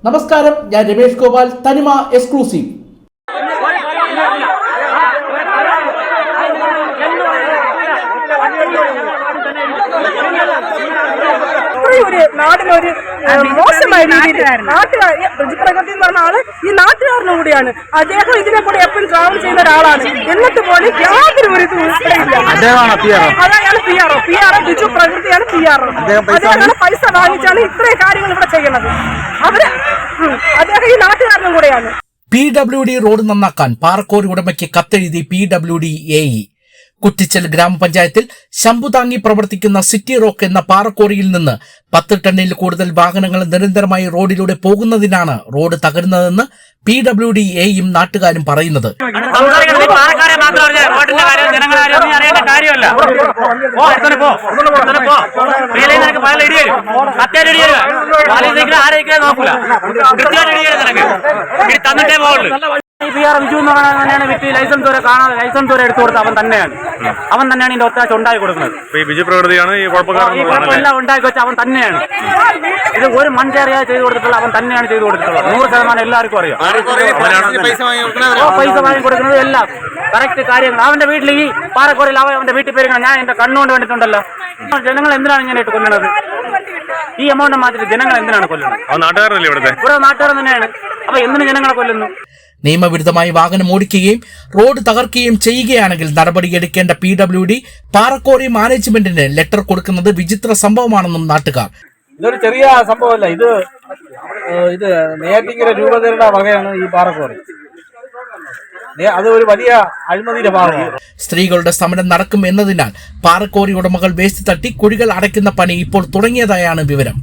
നമസ്കാരം, ഞാൻ രമേഷ് ഗോപാൽ, തനിമ എക്സ്ക്ലൂസീവ്. നാടിനൊരു മോശമായ രീതിയിൽ പ്രകൃതി എന്ന് പറഞ്ഞ ആള് ഈ നാട്ടുകാരനും കൂടിയാണ്. അദ്ദേഹം ഇതിനെ കൂടെ എപ്പോഴും ട്രാവൽ ചെയ്യുന്ന ഒരാളാണ്. എന്നിട്ട് പോലും യാതൊരു ഒരു അതാണ് പി ആർ ബിജു പ്രകൃതിയാണ് പി ആർ. അദ്ദേഹമാണ് പൈസ വാങ്ങിച്ചാണ് ഇത്രയും കാര്യങ്ങൾ ഇവിടെ ചെയ്യുന്നത്. അദ്ദേഹം ഈ നാട്ടുകാരനും കൂടെയാണ്. PWD റോഡ് നന്നാക്കാൻ പാറക്കോറി ഉടമയ്ക്ക് കത്തെഴുതി PWD AE. കുറ്റിച്ചൽ ഗ്രാമപഞ്ചായത്തിൽ ശംഭു താങ്ങി പ്രവർത്തിക്കുന്ന സിറ്റി റോക്ക് എന്ന പാറക്കോറിയിൽ നിന്ന് 10 ടണ്ണിൽ കൂടുതൽ വാഹനങ്ങൾ നിരന്തരമായി റോഡിലൂടെ പോകുന്നതിനാണ് റോഡ് തകരുന്നതെന്ന് PWD AEയും നാട്ടുകാരും പറയുന്നത്. ബിജു എന്ന് പറഞ്ഞാൽ വ്യക്തി ലൈസൻസ് വരെ കാണാതെ ലൈസൻസ് വരെ എടുത്തു കൊടുത്ത അവൻ തന്നെയാണ് ഇതിന്റെ ഒത്താശ ഉണ്ടാക്കി കൊടുക്കുന്നത്. ബിജു പ്രകൃതിയാണ് ഈ കുഴപ്പമെല്ലാം ഉണ്ടാക്കി വെച്ച അവൻ തന്നെയാണ്. ഇത് ഒരു മൺചേറിയായി ചെയ്തു കൊടുത്തിട്ടുള്ള അവൻ തന്നെയാണ് ചെയ്തു കൊടുത്തിട്ടുള്ളത്. 100% എല്ലാവർക്കും അറിയാം. പൈസ വാങ്ങി കൊടുക്കുന്നത് എല്ലാം കറക്റ്റ് കാര്യങ്ങൾ. അവന്റെ വീട്ടിൽ ഈ പാറക്കോറിൽ അവന്റെ വീട്ടിൽ പേര് ഞാൻ എന്റെ കണ്ണുകൊണ്ട് കണ്ടിട്ടുണ്ടല്ലോ. ജനങ്ങൾ എന്തിനാണ് ഇങ്ങനെയായിട്ട് കൊല്ലുന്നത്? ഈ എമൗണ്ട് മാറ്റി ജനങ്ങൾ എന്തിനാണ് കൊല്ലുന്നത്? ഇവിടെ നാട്ടുകാരൻ തന്നെയാണ്. അപ്പൊ എന്തിനു ജനങ്ങളെ കൊല്ലുന്നു? നിയമവിരുദ്ധമായി വാഹനം ഓടിക്കുകയും റോഡ് തകർക്കുകയും ചെയ്യുകയാണെങ്കിൽ നടപടിയെടുക്കേണ്ട PWD പാറക്കോറി മാനേജ്മെന്റിന് ലെറ്റർ കൊടുക്കുന്നത് വിചിത്ര സംഭവമാണെന്നും നാട്ടുകാർ. ഇതൊരു ചെറിയ സംഭവമല്ല. ഇത് നെയ്യാറ്റിൻകര രൂപതയുടെ വകയാണ് ഈ പാറക്കോറി. അത് ഒരു വലിയ അഴിമതിയുടെ ഭാഗമാണ്. സ്ത്രീകളുടെ സമരം നടക്കും എന്നതിനാൽ പാറക്കോറി ഉടമകൾ വേസ്റ്റ് തട്ടി കുഴികൾ അടയ്ക്കുന്ന പണി ഇപ്പോൾ തുടങ്ങിയതായാണ് വിവരം.